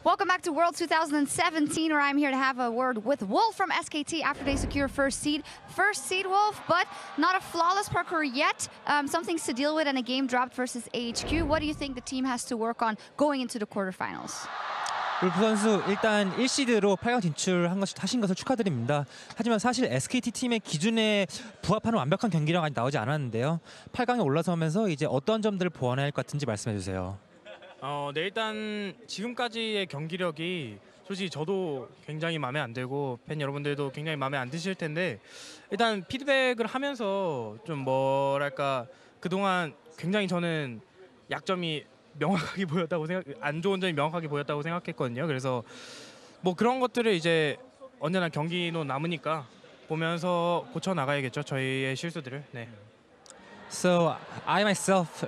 Welcome back to World 2017, where I'm here to have a word with Wolf from SKT after they secure first seed. First seed, Wolf, but not a flawless parkour yet. Some things to deal with and a game dropped versus AHQ. What do you think the team has to work on going into the quarterfinals? 울프 선수 일단 1시드로 8강 진출한 하신 것을 축하드립니다. 하지만 사실 SKT 팀의 기준에 부합하는 완벽한 경기력 아직 나오지 않았는데요. 8강에 올라서면서 이제 어떤 점들을 보완해야 할 것 같은지 말씀해 주세요. 네, 일단 지금까지의 경기력이 솔직히 저도 굉장히 마음에 안 들고 팬 여러분들도 굉장히 마음에 안 드실 텐데, 일단 피드백을 하면서 좀 뭐랄까 그동안 굉장히 저는 약점이 명확하게 보였다고 안 좋은 점이 명확하게 보였다고 생각했거든요. 그래서 뭐 그런 것들을 이제 언제나 경기도 남으니까 보면서 고쳐 나가야겠죠, 저희의 실수들을. 네. So I myself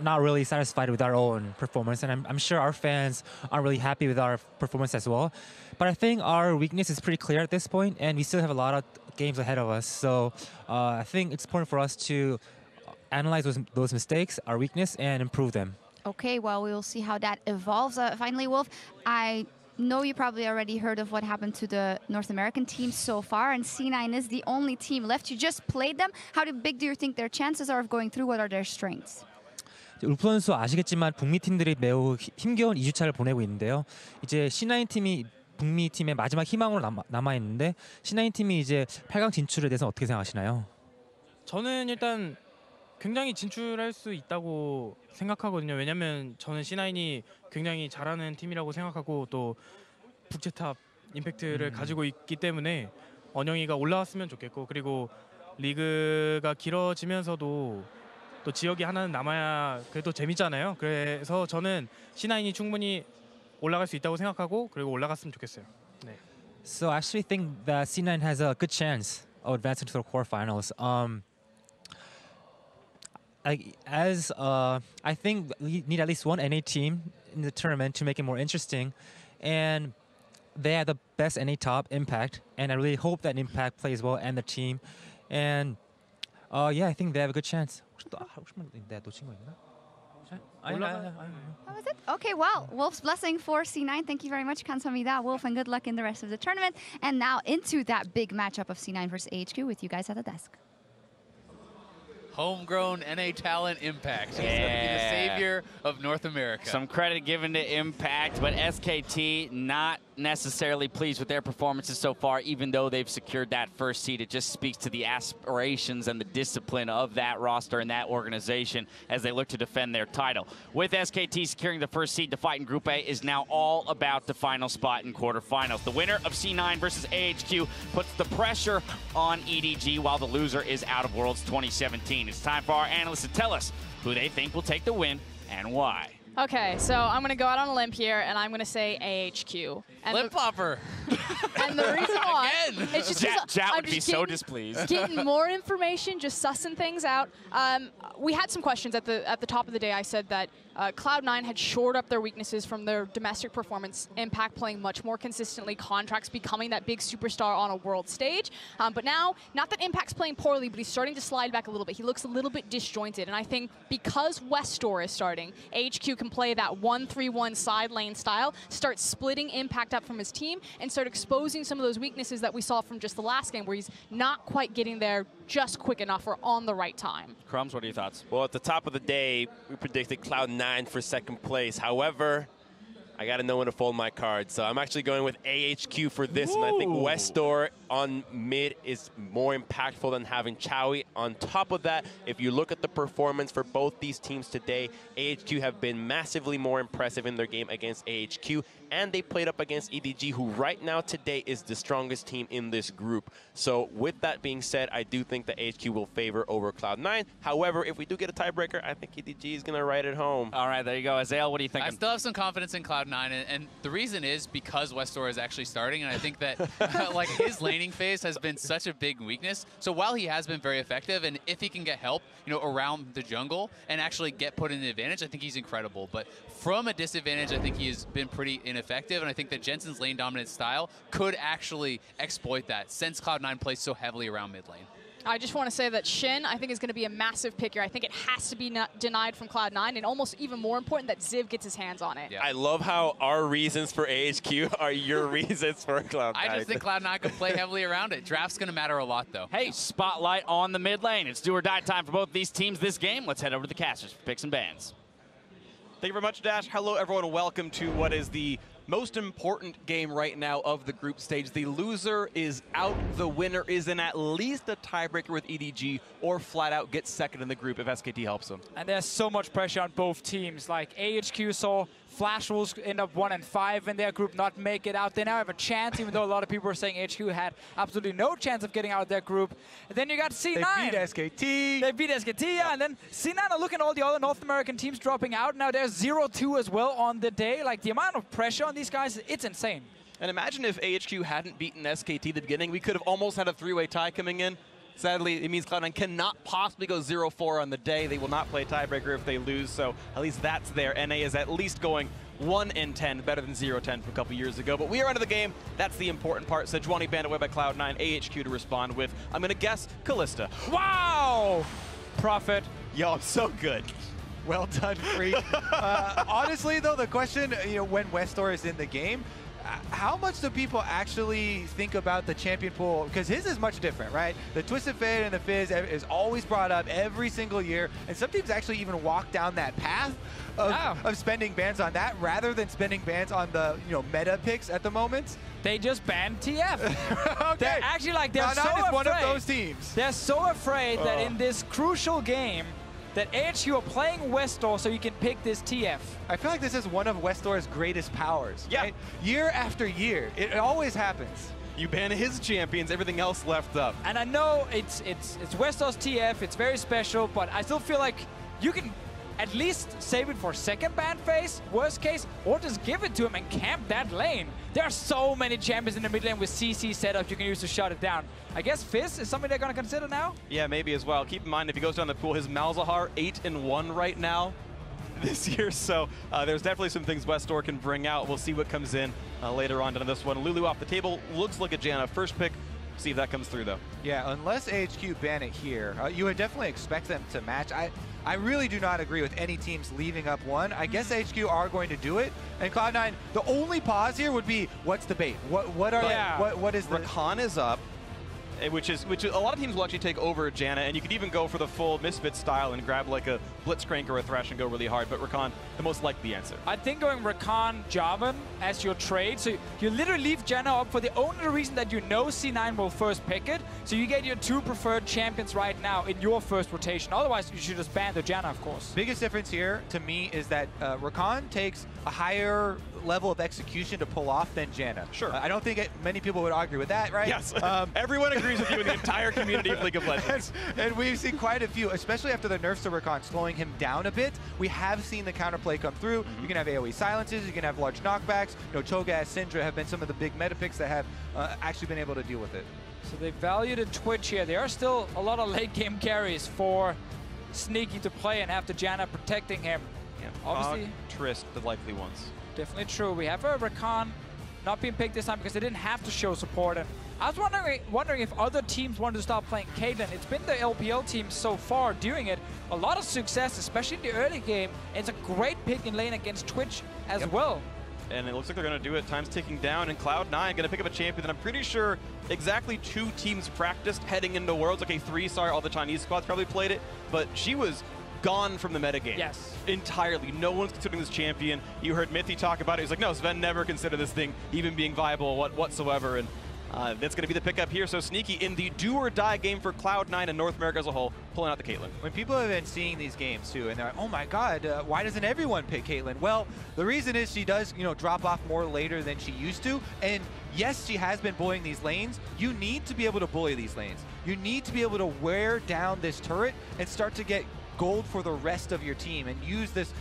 not really satisfied with our own performance, and I'm sure our fans aren't really happy with our performance as well. But I think our weakness is pretty clear at this point, and we still have a lot of games ahead of us. So I think it's important for us to analyze those mistakes, our weakness, and improve them. Okay, well, we will see how that evolves. Finally, Wolf, I know you probably already heard of what happened to the North American team so far, and C9 is the only team left. You just played them. How big do you think their chances are of going through? What are their strengths? 울프 선수 아시겠지만 북미 팀들이 매우 힘겨운 2주차를 보내고 있는데요. 이제 C9 팀이 북미 팀의 마지막 희망으로 남아 있는데 C9 팀이 이제 8강 진출에 대해서 어떻게 생각하시나요? 저는 일단 굉장히 진출할 수 있다고 생각하거든요. 왜냐면 저는 C9이 굉장히 잘하는 팀이라고 생각하고 또 북제탑 임팩트를 가지고 있기 때문에 언영이가 올라왔으면 좋겠고, 그리고 리그가 길어지면서도 또 지역이 하나는 남아야 그래도 재밌잖아요. 그래서 저는 C9이 충분히 올라갈 수 있다고 생각하고, 그리고 올라갔으면 좋겠어요. 네. So I actually think that C9 has a good chance of advancing to the quarterfinals. I think we need at least one NA team in the tournament to make it more interesting, and they have the best NA top, Impact, and I really hope that Impact plays well and the team, and yeah, I think they have a good chance. That was it? Okay, well, Wolf's blessing for C9. Thank you very much, 감사합니다, Wolf, and good luck in the rest of the tournament. And now into that big matchup of C9 versus AHQ with you guys at the desk. Homegrown NA talent Impact. He's going to be the savior of North America. Some credit given to Impact, but SKT not necessarily pleased with their performances so far, even though they've secured that first seed. It just speaks to the aspirations and the discipline of that roster and that organization as they look to defend their title. With SKT securing the first seed, the fight in Group A is now all about the final spot in quarterfinals. The winner of C9 versus AHQ puts the pressure on EDG, while the loser is out of Worlds 2017. It's time for our analysts to tell us who they think will take the win and why. Okay, so I'm going to go out on a limb here, and I'm going to say AHQ. And Lip popper. And the reason why, Again. it's just Jat I'm would be just so displeased. Getting more information, just sussing things out. We had some questions at the top of the day. I said that Cloud9 had shored up their weaknesses from their domestic performance, Impact playing much more consistently, Contracts becoming that big superstar on a world stage. But now, not that Impact's playing poorly, but he's starting to slide back a little bit. He looks a little bit disjointed, and I think because Westor is starting, AHQ can play that 1-3-1 side lane style, start splitting Impact up from his team, and start exposing some of those weaknesses that we saw from just the last game, where he's not quite getting there just quick enough or on the right time. Crumbs, what are your thoughts? Well, at the top of the day, we predicted Cloud9 for second place. However, I got to know when to fold my cards. So I'm actually going with AHQ for this one. I think Westor on mid is more impactful than having Chowie. On top of that, if you look at the performance for both these teams today, AHQ have been massively more impressive in their game against AHQ, and they played up against EDG, who right now today is the strongest team in this group. So with that being said, I do think that AHQ will favor over Cloud9. However, if we do get a tiebreaker, I think EDG is going to ride it home. All right, there you go. Azael, what do you think? I still have some confidence in Cloud9, and the reason is because Westor is actually starting, and I think that like his laning phase has been such a big weakness. So while he has been very effective, and if he can get help, you know, around the jungle and actually get put in an advantage, I think he's incredible. But from a disadvantage, I think he has been pretty ineffective, and I think that Jensen's lane dominant style could actually exploit that, since Cloud9 plays so heavily around mid lane. I just want to say that Shin, I think, is going to be a massive pick here. I think it has to be denied from Cloud9, and almost even more important that Ziv gets his hands on it. Yeah. I love how our reasons for AHQ are your reasons for Cloud9. I just think Cloud9 can play heavily around it. Draft's going to matter a lot, though. Hey, spotlight on the mid lane. It's do or die time for both these teams this game. Let's head over to the casters for picks and bans. Thank you very much, Dash. Hello, everyone, and welcome to what is the most important game right now of the group stage. The loser is out. The winner is in at least a tiebreaker with EDG or flat out gets second in the group if SKT helps them. And there's so much pressure on both teams. Like AHQ saw Flash Wolves end up 1 and 5 in their group, not make it out. They now have a chance, even though a lot of people were saying AHQ had absolutely no chance of getting out of their group. And then you got C9. They beat SKT. They beat SKT, yeah. And then C9 are looking at all the other North American teams dropping out. Now there's 0-2 as well on the day. Like the amount of pressure on these guys, it's insane. And imagine if AHQ hadn't beaten SKT at the beginning. We could have almost had a three-way tie coming in. Sadly, it means Cloud9 cannot possibly go 0-4 on the day. They will not play tiebreaker if they lose, so at least that's there. NA is at least going 1-10, better than 0-10 from a couple years ago. But we are into the game. That's the important part. Sejuani banned away by Cloud9. AHQ to respond with, I'm going to guess, Callista. Wow! Prophet. Yo, I'm so good. Well done, Freak. Honestly, though, the question, when Westor is in the game, how much do people actually think about the champion pool? Because his is much different, right? The Twisted Fate and the Fizz is always brought up every single year, and some teams actually even walk down that path of spending bans on that rather than spending bans on the meta picks at the moment. They just banned TF. Okay. They're actually like, they're so Cloud9 is afraid. one of those teams. They're so afraid that in this crucial game, that AHQ are playing Westor so you can pick this TF. I feel like this is one of Westor's greatest powers. Yeah. Right? Year after year, it always happens. You ban his champions, everything else left up. And I know it's Westor's TF, it's very special, but I still feel like you can at least save it for second ban phase, worst case, or just give it to him and camp that lane. There are so many champions in the mid lane with CC setups you can use to shut it down. I guess Fizz is something they're going to consider now? Yeah, maybe as well. Keep in mind, if he goes down the pool, his Malzahar 8-1 right now this year. So there's definitely some things Westor can bring out. We'll see what comes in later on to this one. Lulu off the table. Looks like a Janna first pick. See if that comes through, though. Yeah, unless AHQ ban it here, you would definitely expect them to match. I really do not agree with any teams leaving up one. I guess AHQ are going to do it. And Cloud9, the only pause here would be, what's the bait? What is the... Rakan is up, which a lot of teams will actually take over Janna, and you could even go for the full Misfit style and grab like a Blitzcrank or a Thresh and go really hard, but Rakan, the most likely answer. I think going Rakan Jarvan as your trade, so you literally leave Janna up for the only reason that you know C9 will first pick it, so you get your two preferred champions right now in your first rotation. Otherwise, you should just ban the Janna, of course. Biggest difference here, to me, is that Rakan takes a higher level of execution to pull off than Janna. Sure. I don't think many people would argue with that, right? Yes. Everyone agrees with you in the entire community of League of Legends. And we've seen quite a few, especially after the nerfs to Rakan, slowing him down a bit. We have seen the counterplay come through. You can have AoE silences, you can have large knockbacks. Cho'Gath, Syndra have been some of the big meta picks that have actually been able to deal with it. So they valued in Twitch here. There are still a lot of late game carries for Sneaky to play and have the Janna protecting him. Yeah, obviously. Trist, the likely ones. Definitely true. We have a Rakan not being picked this time because they didn't have to show support. And I was wondering if other teams wanted to start playing Caitlyn. It's been the LPL team so far doing it. A lot of success, especially in the early game. It's a great pick in lane against Twitch as well. And it looks like they're going to do it. Time's ticking down, and Cloud9 going to pick up a champion that I'm pretty sure exactly 2 teams practiced heading into Worlds. Okay, 3, sorry, all the Chinese squads probably played it, but she was gone from the metagame. Yes. Entirely. No one's considering this champion. You heard Mithy talk about it. He's like, no, Sven never considered this thing even being viable whatsoever. And that's going to be the pickup here. So Sneaky in the do-or-die game for Cloud9 and North America as a whole, pulling out the Caitlyn. When people have been seeing these games too, and they're like, oh my god, why doesn't everyone pick Caitlyn? Well, the reason is she does, drop off more later than she used to. And yes, she has been bullying these lanes. You need to be able to bully these lanes. You need to be able to wear down this turret and start to get gold for the rest of your team and use this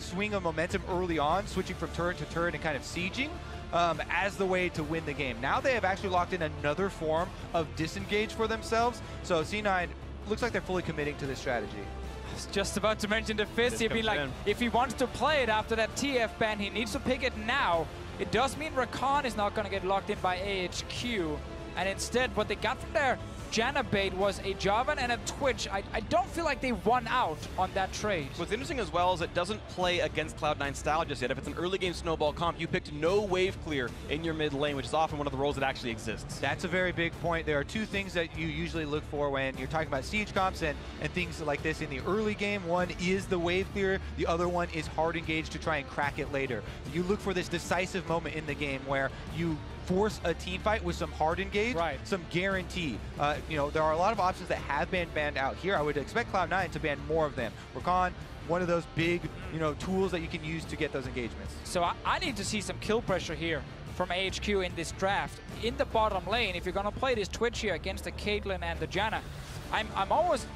swing of momentum early on, switching from turret to turret and kind of sieging as the way to win the game. Now they have actually locked in another form of disengage for themselves. So C9 looks like they're fully committing to this strategy. I was just about to mention the Fizz. He'd be like, if he wants to play it after that TF ban, he needs to pick it now. It does mean Rakan is not going to get locked in by AHQ. And instead, what they got from their Janna bait was a Jarvan and a Twitch. I don't feel like they won out on that trade. What's interesting as well is it doesn't play against Cloud9 style just yet. If it's an early game snowball comp, you picked no wave clear in your mid lane, which is often one of the roles that actually exists. That's a very big point. There are two things that you usually look for when you're talking about siege comps and things like this in the early game. One is the wave clear. The other one is hard engage to try and crack it later. You look for this decisive moment in the game where you force a team fight with some hard engage, some guarantee. You know, there are a lot of options that have been banned out here. I would expect Cloud9 to ban more of them. Rakan, one of those big, you know, tools that you can use to get those engagements. So I need to see some kill pressure here from AHQ in this draft. In the bottom lane, if you're gonna play this Twitch here against the Caitlyn and the Janna, I'm always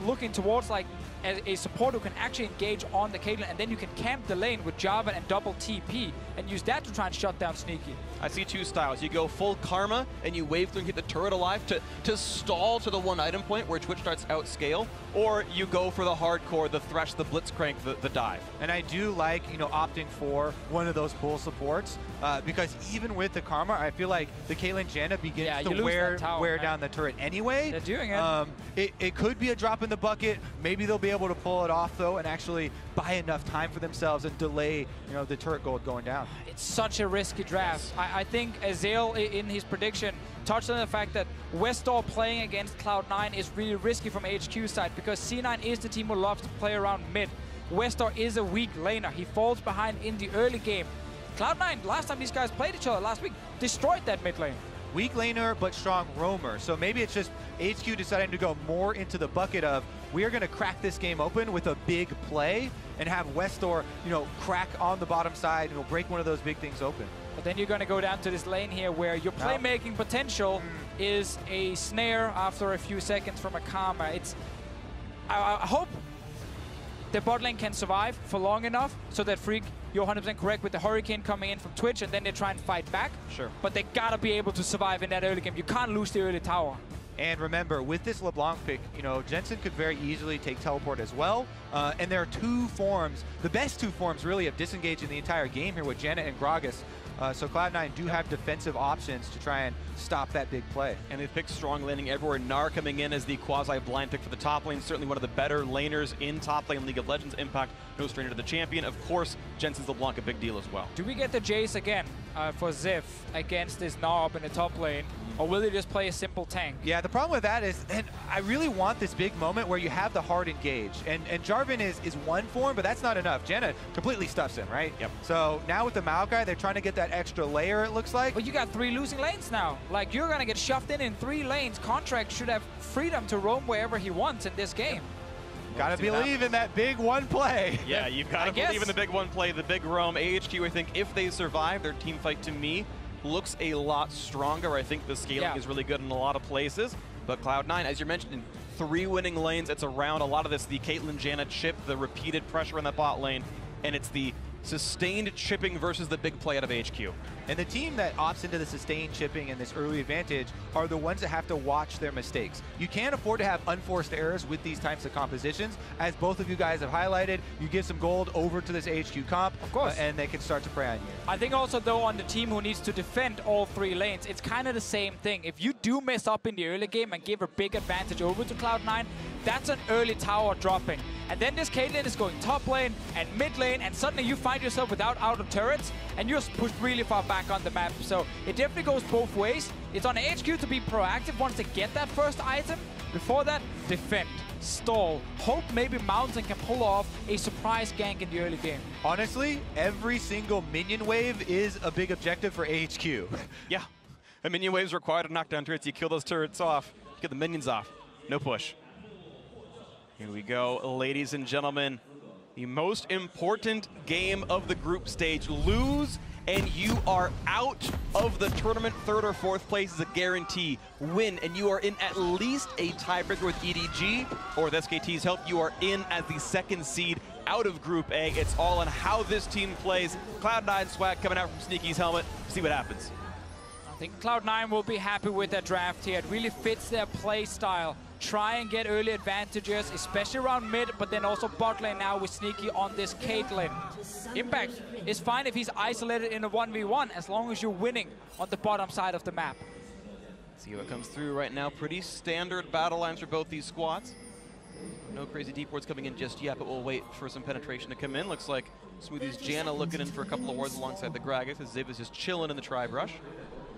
looking towards like a support who can actually engage on the Caitlyn, and then you can camp the lane with Jarvan and double TP and use that to try and shut down Sneaky. I see two styles. You go full Karma and you wave through and keep the turret alive to stall to the one item point where Twitch starts outscale, or you go for the hardcore, the Thresh, the Blitzcrank, the dive. And I do like, you know, opting for one of those pull supports because even with the Karma, I feel like the Caitlyn Janna begins to wear down the turret anyway. They're doing it. It could be a drop in the bucket. Maybe they'll be able to pull it off though and actually buy enough time for themselves and delay, you know, the turret gold going down. It's such a risky draft. I think Azale in his prediction touched on the fact that Westdoor playing against Cloud9 is really risky from AHQ side because C9 is the team who loves to play around mid. Westdoor is a weak laner. He falls behind in the early game. Cloud9, last time these guys played each other last week, destroyed that mid lane. Weak laner, but strong roamer. So maybe it's just HQ deciding to go more into the bucket of, we are going to crack this game open with a big play and have Westdoor, you know, crack on the bottom side and we'll break one of those big things open. But then you're going to go down to this lane here where your playmaking potential is a snare after a few seconds from a Karma. I hope the bot lane can survive for long enough so that Freak, you're 100% correct with the Hurricane coming in from Twitch and then they try and fight back. Sure. But they gotta be able to survive in that early game. You can't lose the early tower. And remember, with this LeBlanc pick, you know, Jensen could very easily take teleport as well. And there are two forms, the best two forms really of disengaging the entire game here with Janna and Gragas. So Cloud9 do have defensive options to try and stop that big play. And they've picked strong laning everywhere. Gnar coming in as the quasi-blind pick for the top lane. Certainly one of the better laners in top lane League of Legends. Impact, no stranger to the champion. Of course, Jensen's LeBlanc a big deal as well. Do we get the Jace again for Ziv against this Gnar up in the top lane? Or will they just play a simple tank? Yeah, the problem with that is, and I really want this big moment where you have the hard engage. And Jarvan is one form, but that's not enough. Janna completely stuffs him, right? Yep. So now with the Maokai, they're trying to get that extra layer, it looks like. But you got 3 losing lanes now. Like, you're gonna get shoved in 3 lanes. Contract should have freedom to roam wherever he wants in this game. Gotta believe in that big one play. Yeah, you've got to believe in the big one play, the big roam. AHQ, I think, if they survive, their team fight, to me, looks a lot stronger. I think the scaling is really good in a lot of places. But Cloud9, as you mentioned, in 3 winning lanes, it's around a lot of this, the Caitlyn Janna chip, the repeated pressure in that bot lane, and it's the sustained chipping versus the big play out of HQ. And the team that opts into the sustained chipping and this early advantage are the ones that have to watch their mistakes. You can't afford to have unforced errors with these types of compositions. As both of you guys have highlighted, you give some gold over to this HQ comp, of course, and they can start to prey on you. I think also, though, on the team who needs to defend all 3 lanes, it's kind of the same thing. If you do mess up in the early game and give a big advantage over to Cloud9, that's an early tower dropping. And then this Caitlyn is going top lane and mid lane, and suddenly you find yourself without outer turrets, and you're pushed really far back on the map. So it definitely goes both ways. It's on HQ to be proactive once they get that first item. Before that, defend, stall, hope maybe Mountain can pull off a surprise gank in the early game. Honestly, every single minion wave is a big objective for AHQ. Yeah, a minion wave is required to knock down turrets. You kill those turrets off, get the minions off, no push. Here we go, ladies and gentlemen. The most important game of the group stage. Lose and you are out of the tournament. 3rd or 4th place is a guarantee. Win and you are in at least a tiebreaker with EDG, or with SKT's help, you are in as the 2nd seed out of Group A. It's all on how this team plays. Cloud9 swag coming out from Sneaky's helmet. See what happens. I think Cloud9 will be happy with that draft here. It really fits their play style. Try and get early advantages, especially around mid, but then also bot lane now with Sneaky on this Caitlyn. Impact is fine if he's isolated in a 1v1, as long as you're winning on the bottom side of the map. See what comes through right now. Pretty standard battle lines for both these squads. No crazy deep wards coming in just yet, but we'll wait for some penetration to come in. Looks like Smoothie's Janna looking in for a couple of wards alongside the Gragas, as Ziv is just chilling in the Tri-Brush.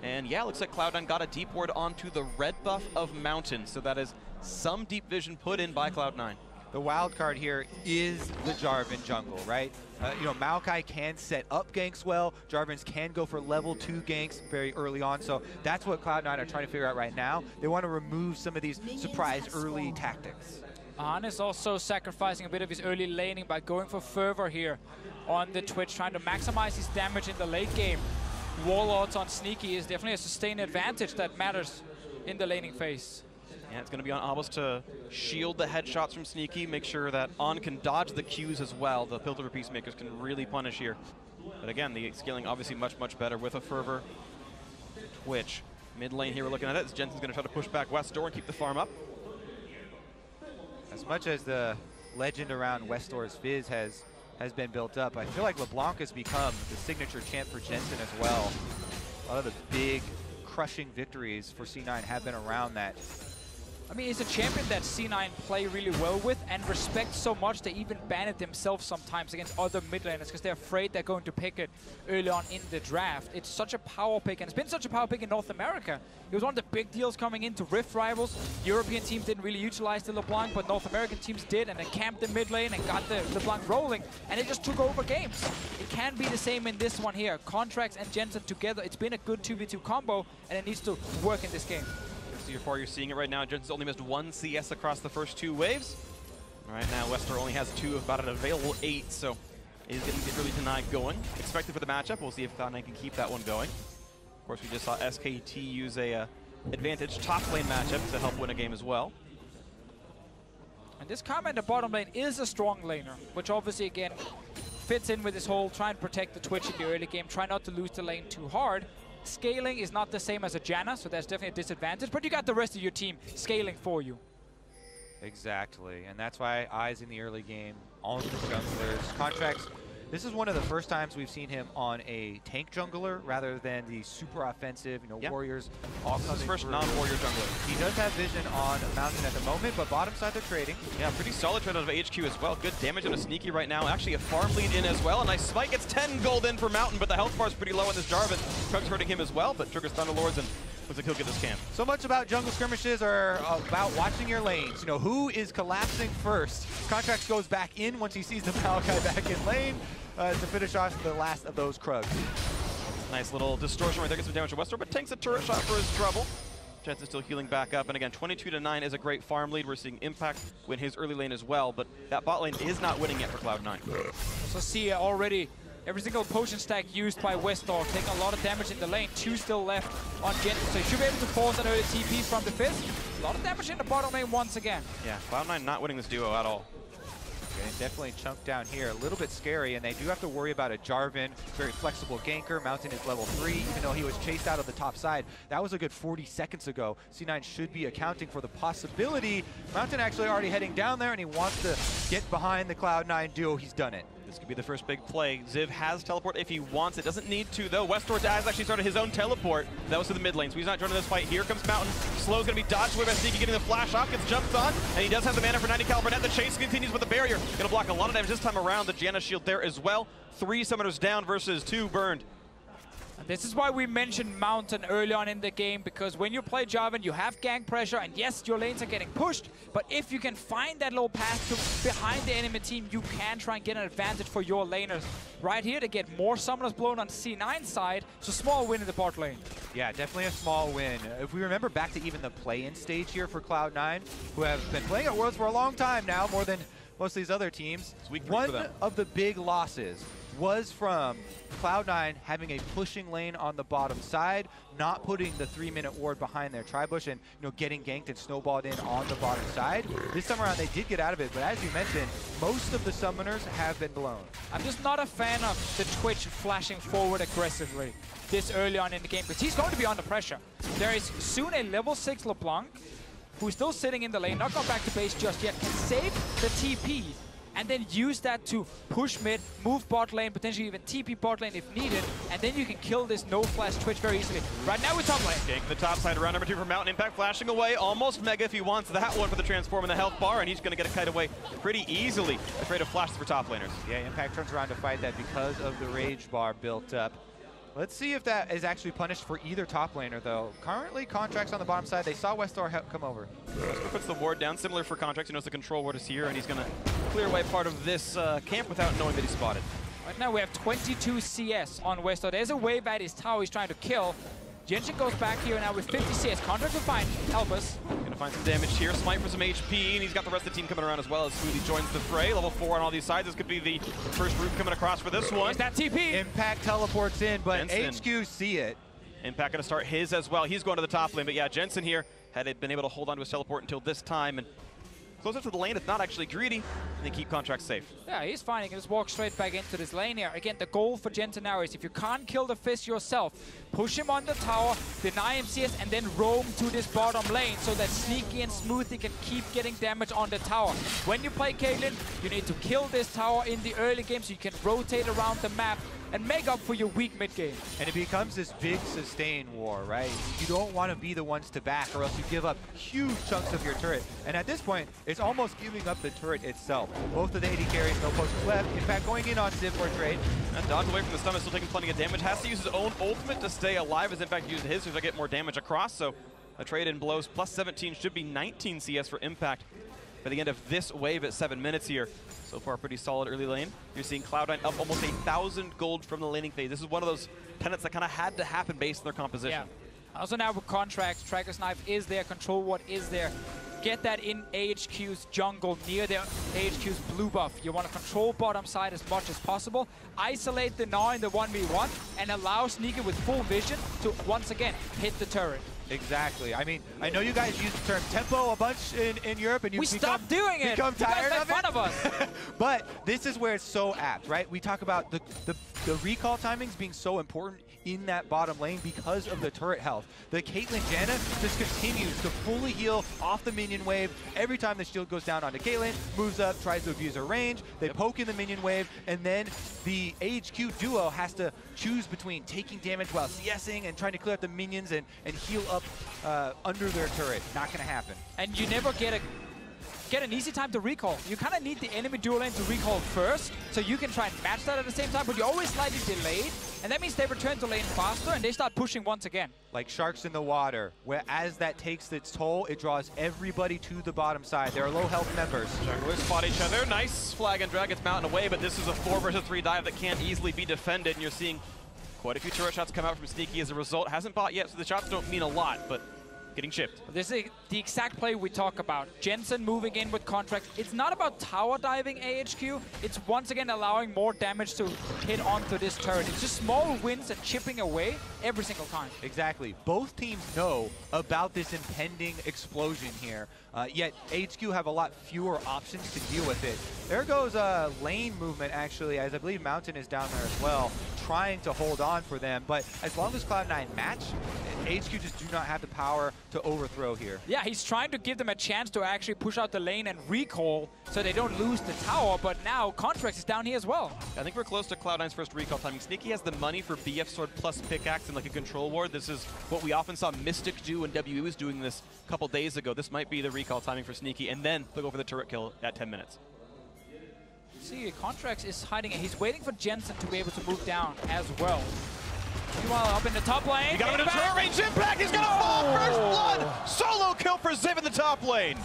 And yeah, looks like Cloud9 got a deep ward onto the red buff of Mountain, so that is some deep vision put in by Cloud9. The wild card here is the Jarvan jungle, right? You know, Maokai can set up ganks well. Jarvans can go for level 2 ganks very early on. So that's what Cloud9 are trying to figure out right now. They want to remove some of these surprise early tactics. Ahn is also sacrificing a bit of his early laning by going for Fervor here on the Twitch, trying to maximize his damage in the late game. Warlords on Sneaky is definitely a sustained advantage that matters in the laning phase. Yeah, it's going to be on Abus to shield the headshots from Sneaky, make sure that On can dodge the Qs as well. The Piltover Peacemakers can really punish here. But again, the scaling obviously much, much better with a Fervor. Twitch. Mid lane here, we're looking at it, as Jensen's going to try to push back West Door and keep the farm up. As much as the legend around West Door's Fizz has been built up, I feel like LeBlanc has become the signature champ for Jensen as well. A lot of the big crushing victories for C9 have been around that. I mean, he's a champion that C9 play really well with and respect so much they even ban it themselves sometimes against other mid laners because they're afraid they're going to pick it early on in the draft. It's such a power pick, and it's been such a power pick in North America. It was one of the big deals coming into Rift Rivals. European teams didn't really utilize the LeBlanc, but North American teams did, and they camped the mid lane and got the LeBlanc rolling, and it just took over games. It can be the same in this one here. Contracts and Jensen together, it's been a good 2v2 combo, and it needs to work in this game. You're seeing it right now. Jensen's only missed 1 CS across the first 2 waves. Right now, Wester only has 2 of about an available 8, so he's getting the early deny going. Expected for the matchup. We'll see if Cloud9 can keep that one going. Of course, we just saw SKT use a advantage top lane matchup to help win a game as well. And this Karma in the bottom lane is a strong laner, which obviously, again, fits in with this whole try and protect the Twitch in the early game, try not to lose the lane too hard. Scaling is not the same as a Janna, so that's definitely a disadvantage, but you got the rest of your team scaling for you. Exactly, and that's why eyes in the early game on the junglers. Contracts, this is one of the first times we've seen him on a tank jungler rather than the super offensive, you know, warriors all coming This is his first through. non-warrior jungler. He does have vision on Mountain at the moment, but bottom side they're trading. Yeah, pretty solid trade out of AHQ as well. Good damage on a Sneaky right now. Actually, a farm lead in as well. A nice spike. Gets 10 gold in for Mountain, but the health bar is pretty low on this Jarvan. Trug's hurting him as well, but triggers Thunderlords and looks like he'll get this camp. So much about jungle skirmishes are about watching your lanes. You know, who is collapsing first? Contracts goes back in once he sees the Maokai back in lane to finish off the last of those Krugs. Nice little distortion right there. Gets some damage to Wester, but tanks a turret shot for his trouble. Jensen still healing back up, and again, 22-9 is a great farm lead. We're seeing Impact win his early lane as well, but that bot lane is not winning yet for Cloud9. So see already every single potion stack used by Westdor taking a lot of damage in the lane. 2 still left on Jensen, so he should be able to force an early TP from the Fizz. A lot of damage in the bottom lane once again. Yeah, Cloud9 not winning this duo at all. Okay, definitely chunked down here. A little bit scary, and they do have to worry about a Jarvan, very flexible ganker. Mountain is level 3, even though he was chased out of the top side. That was a good 40 seconds ago. C9 should be accounting for the possibility. Mountain actually already heading down there, and he wants to get behind the Cloud9 duo. He's done it. This could be the first big play. Ziv has teleport if he wants it. Doesn't need to, though. Westdoor has actually started his own teleport. That was to the mid lane, so he's not joining this fight. Here comes Mountain. Slow's going to be dodged away by Sneaky, getting the flash off. Gets jumped on, and he does have the mana for 90 caliber net. The chase continues with the barrier. Going to block a lot of damage this time around. The Janna shield there as well. 3 summoners down versus 2 burned. And this is why we mentioned Mountain early on in the game, because when you play Jarvan, you have gank pressure, and yes, your lanes are getting pushed, but if you can find that little path to behind the enemy team, you can try and get an advantage for your laners. Right here, to get more summoners blown on C9's side, so small win in the bot lane. Yeah, definitely a small win. If we remember back to even the play-in stage here for Cloud9, who have been playing at Worlds for a long time now, more than most of these other teams, one of the big losses was from Cloud9 having a pushing lane on the bottom side, not putting the 3-minute ward behind their tri-bush, and getting ganked and snowballed in on the bottom side. This time around they did get out of it, but as you mentioned, most of the summoners have been blown. I'm just not a fan of the Twitch flashing forward aggressively this early on in the game, because he's going to be under pressure. There is soon a level 6 LeBlanc, who's still sitting in the lane, not gone back to base just yet, can save the TP and then use that to push mid, move bot lane, potentially even TP bot lane if needed, and then you can kill this no-flash Twitch very easily. Right now we're top lane. Gank the top side, round number 2 for Mountain. Impact flashing away, almost Mega if he wants that one for the transform and the health bar, and he's going to get a kite away pretty easily. Afraid of flashes for top laners. Yeah, Impact turns around to fight that because of the rage bar built up. Let's see if that is actually punished for either top laner, though. Currently, Contracts on the bottom side. They saw Westar come over. Westar puts the ward down, similar for Contracts. He knows the control ward is here, and he's going to clear away part of this camp without knowing that he's spotted. Right now we have 22 CS on Westar. There's a wave at his tower he's trying to kill. Jensen goes back here now with 50 CS. Contract will find, help us. Gonna find some damage here. Smite for some HP, and he's got the rest of the team coming around as well as Smoothie joins the fray. Level 4 on all these sides. This could be the first route coming across for this one. Is that TP? Impact teleports in, but Jensen. AHQ see it. Impact gonna start his as well. He's going to the top lane, but yeah, Jensen here had been able to hold on to his teleport until this time, and close up to the lane, it's not actually greedy, and they keep Contracts safe. Yeah, he's fine. He can just walk straight back into this lane here. Again, the goal for Jensen now is if you can't kill the Fizz yourself, push him on the tower, deny him CS, and then roam to this bottom lane so that Sneaky and Smoothie can keep getting damage on the tower. When you play Caitlyn, you need to kill this tower in the early game so you can rotate around the map and make up for your weak mid game. And it becomes this big sustain war, right? You don't want to be the ones to back or else you give up huge chunks of your turret. And at this point, it's almost giving up the turret itself. Both of the AD carries, no potions left. In fact, going in on Ziv for a trade. And dodge away from the stun, still taking plenty of damage. Has to use his own ultimate to stay alive, as in fact using his to get more damage across. So a trade in blows, plus 17 should be 19 CS for Impact by the end of this wave at 7 minutes here. So far, pretty solid early lane. You're seeing Cloud9 up almost 1,000 gold from the laning phase. This is one of those tenets that kind of had to happen based on their composition. Yeah. Also now with Contracts, Tracker's Knife is there, Control Ward is there. Get that in AHQ's jungle near their AHQ's blue buff. You want to control bottom side as much as possible. Isolate the Gnaw in the 1v1 and allow Sneaky with full vision to once again hit the turret. Exactly. I mean, I know you guys use the term tempo a bunch in Europe, and you stopped doing it. Become tired of it. Fun of us. But this is where it's so apt, right? We talk about the recall timings being so important in that bottom lane because of the turret health. The Caitlyn Janna just continues to fully heal off the minion wave. Every time the shield goes down onto Caitlyn, moves up, tries to abuse her range. They poke in the minion wave, and then the AHQ duo has to choose between taking damage while CSing and trying to clear out the minions and heal up under their turret. Not going to happen. And you never get an easy time to recall. You kind of need the enemy dual lane to recall first, so you can try and match that at the same time, but you're always slightly delayed, and that means they return to lane faster, and they start pushing once again. Like sharks in the water, where as that takes its toll, it draws everybody to the bottom side. There are low health members. Junglers spot each other. Nice flag and drag its Mountain away, but this is a 4 versus 3 dive that can't easily be defended, and you're seeing quite a few turret shots come out from Sneaky as a result. Hasn't bought yet, so the shots don't mean a lot, but getting chipped. This is the exact play we talk about. Jensen moving in with Contract. It's not about tower diving AHQ. It's once again allowing more damage to hit onto this turret. It's just small wins and chipping away every single time. Exactly. Both teams know about this impending explosion here, yet AHQ have a lot fewer options to deal with it. There goes lane movement, actually, as I believe Mountain is down there as well, trying to hold on for them. But as long as Cloud9 match, AHQ just do not have the power to overthrow here. Yeah, he's trying to give them a chance to actually push out the lane and recall so they don't lose the tower, but now Contracts is down here as well. I think we're close to Cloud9's first recall timing. Sneaky has the money for BF Sword plus pickaxe and like a control ward. This is what we often saw Mystic do when WE was doing this a couple days ago. This might be the recall timing for Sneaky, and then they'll go for the turret kill at 10 minutes. See, Contracts is hiding it. He's waiting for Jensen to be able to move down as well. Meanwhile, up in the top lane. He got him in a turret range Impact. He's gonna fall. First blood. Solo kill for Ziv in the top lane.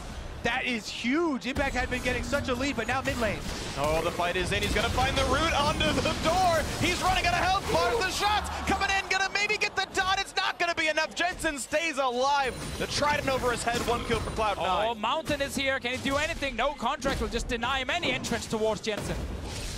That is huge. Impact had been getting such a lead, but now mid lane. Oh, the fight is in. He's gonna find the route onto the door. He's running out of health bars. The shots coming in. Gonna maybe get the dot. It's not gonna be enough. Jensen stays alive. The trident over his head. 1 kill for Cloud9. Oh, Mountain is here. Can he do anything? No, Contract will just deny him any entrance towards Jensen.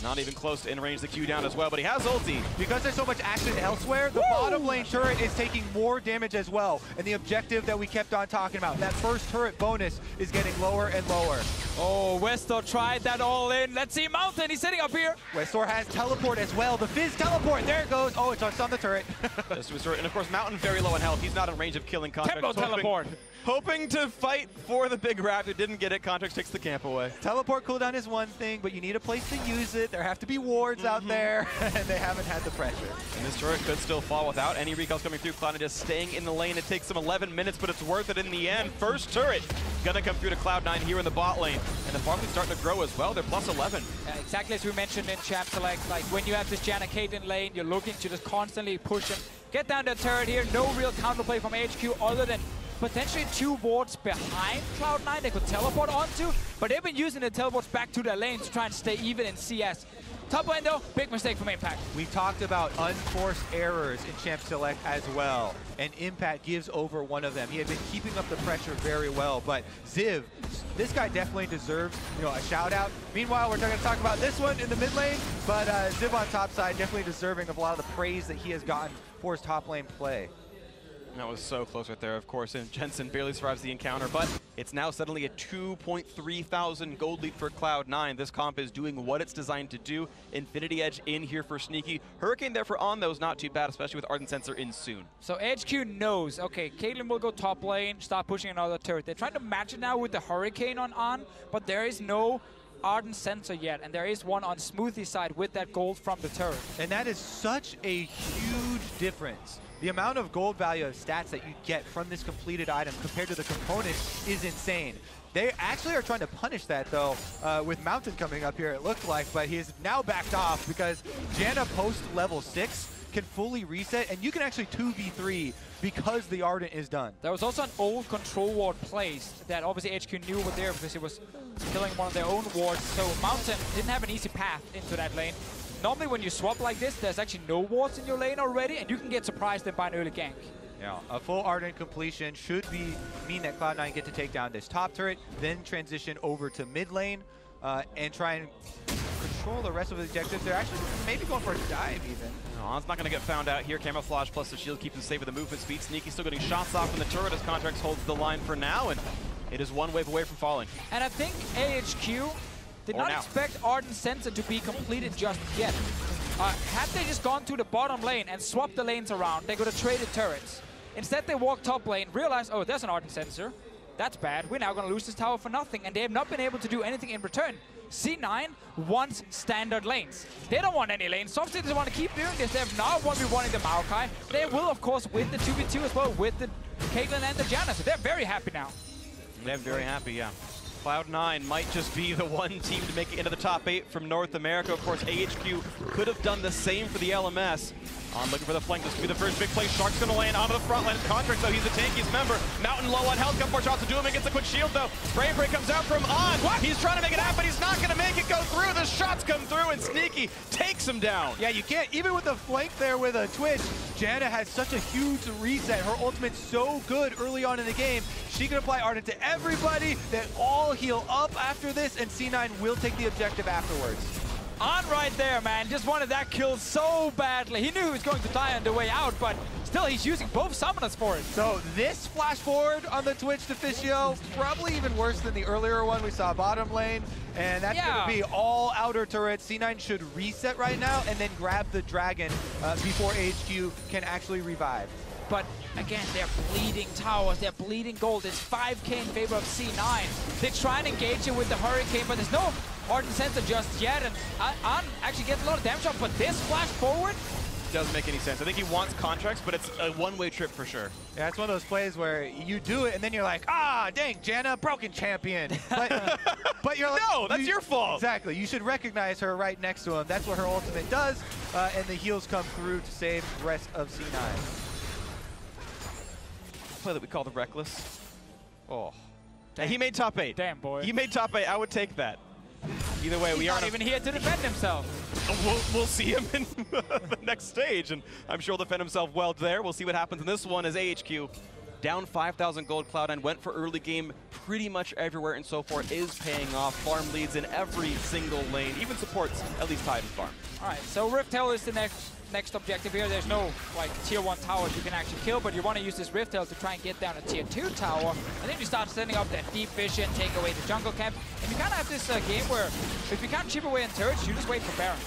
Not even close to in range the Q down as well, but he has ulti. Because there's so much action elsewhere, the bottom lane turret is taking more damage as well. And the objective that we kept on talking about, that first turret bonus, is getting lower and lower. Oh, Westor tried that all in. Let's see Mountain. He's sitting up here. Westor has teleport as well. The Fizz teleport. There it goes. Oh, it's on the turret. And of course, Mountain very low in health. He's not in range of killing Contracts. Tempo teleport. Hoping to fight for the big raptor. Didn't get it. Contracts takes the camp away. Teleport cooldown is one thing, but you need a place to use it. There have to be wards out there, and they haven't had the pressure. And this turret could still fall without any recalls coming through. Cloud9 just staying in the lane. It takes them 11 minutes, but it's worth it in the end. First turret gonna come through to Cloud9 here in the bot lane. And the farm lead's starting to grow as well. They're plus 11. Exactly as we mentioned in Champ Select, like when you have this Janna Caitlyn lane, you're looking to just constantly push him. Get down that turret here. No real counterplay from AHQ other than potentially 2 wards behind Cloud9 they could teleport onto, but they've been using the teleports back to their lane to try and stay even in CS. Top lane though, big mistake from Impact. We talked about unforced errors in Champ Select as well, and Impact gives over one of them. He had been keeping up the pressure very well, but Ziv, this guy definitely deserves, a shout out. Meanwhile, we're not going to talk about this one in the mid lane, but Ziv on top side definitely deserving of a lot of the praise that he has gotten for his top lane play. That was so close right there, of course, and Jensen barely survives the encounter, but it's now suddenly a 2.3 thousand gold lead for Cloud9. This comp is doing what it's designed to do. Infinity Edge in here for Sneaky. Hurricane there for On, though, is not too bad, especially with Ardent Sensor in soon. So AHQ knows, okay, Caitlyn will go top lane, start pushing another turret. They're trying to match it now with the Hurricane on, but there is no Ardent Sensor yet, and there is one on Smoothie's side with that gold from the turret. And that is such a huge difference. The amount of gold value of stats that you get from this completed item compared to the component is insane. They actually are trying to punish that, though, with Mountain coming up here, it looked like, but he is now backed off because Janna post level 6 can fully reset, and you can actually 2v3 because the Ardent is done. There was also an old control ward placed that obviously HQ knew were there because it was killing one of their own wards, so Mountain didn't have an easy path into that lane. Normally when you swap like this, there's actually no wards in your lane already, and you can get surprised by an early gank. Yeah, a full Ardent completion should mean that Cloud9 get to take down this top turret, then transition over to mid lane, and try and control the rest of the objectives. They're actually maybe going for a dive even. No, On's not going to get found out here. Camouflage plus the shield keeps him safe with the movement speed. Sneaky still getting shots off from the turret as Contracts holds the line for now, and it is one wave away from falling. And I think AHQ did not expect Ardent Sensor to be completed just yet. Had they just gone to the bottom lane and swapped the lanes around, they could have traded turrets. Instead, they walked top lane, realized, oh, there's an Ardent Sensor. That's bad. We're now going to lose this tower for nothing, and they have not been able to do anything in return. C9 wants standard lanes. They don't want any lanes. Softstick doesn't want to keep doing this. They have not won the Maokai. They will, of course, win the 2v2 as well with the Caitlyn and the Janna, so they're very happy now. They're very happy, yeah. Cloud9 might just be the one team to make it into the top 8 from North America. Of course, AHQ could have done the same for the LMS. On looking for the flank. This could be the first big play. Shark's going to land onto the front line. Contracts, though, he's a tankiest member. Mountain low on health. Couple more shots to do him. Gets a quick shield, though. Spray break comes out from On. What? He's trying to make it happen. He's not going to make it go through. The shots come through, and Sneaky takes him down. Yeah, you can't. Even with the flank there with a Twitch, Janna has such a huge reset. Her ultimate's so good early on in the game. She can apply Ardent to everybody. They all heal up after this, and C9 will take the objective afterwards. On right there, man. Just wanted that kill so badly. He knew he was going to die on the way out, but still he's using both summoners for it. So this flash forward on the Twitch to Fischio, probably even worse than the earlier one we saw bottom lane. And that's going to be all outer turrets. C9 should reset right now and then grab the dragon before AHQ can actually revive. But again, they're bleeding towers, they're bleeding gold. It's 5k in favor of C9. They try and engage it with the Hurricane, but there's no Ardent Sensor just yet, and An actually gets a lot of damage off, but this flash forward doesn't make any sense. I think he wants Contracts, but it's a one-way trip for sure. Yeah, it's one of those plays where you do it, and then you're like, ah, dang, Janna, broken champion. But you're like, no, that's your fault. Exactly. You should recognize her right next to him. That's what her ultimate does, and the heals come through to save the rest of C9. Play that we call the Reckless. Oh. Damn. He made top 8. Damn, boy. He made top 8. I would take that. Either way, we aren't even here to defend himself. We'll see him in the next stage, and I'm sure he'll defend himself well there. We'll see what happens in this one as AHQ down 5,000 gold. Cloud9 went for early game pretty much everywhere, and so far is paying off. Farm leads in every single lane, even supports at least Tide and Farm. All right, so Rift Hill is the next objective here. There's no like tier 1 towers you can actually kill, but you want to use this Rift Hill to try and get down a tier 2 tower, and then you start setting up that deep vision, take away the jungle camp, and you kind of have this game where if you can't chip away in turrets, you just wait for Baron.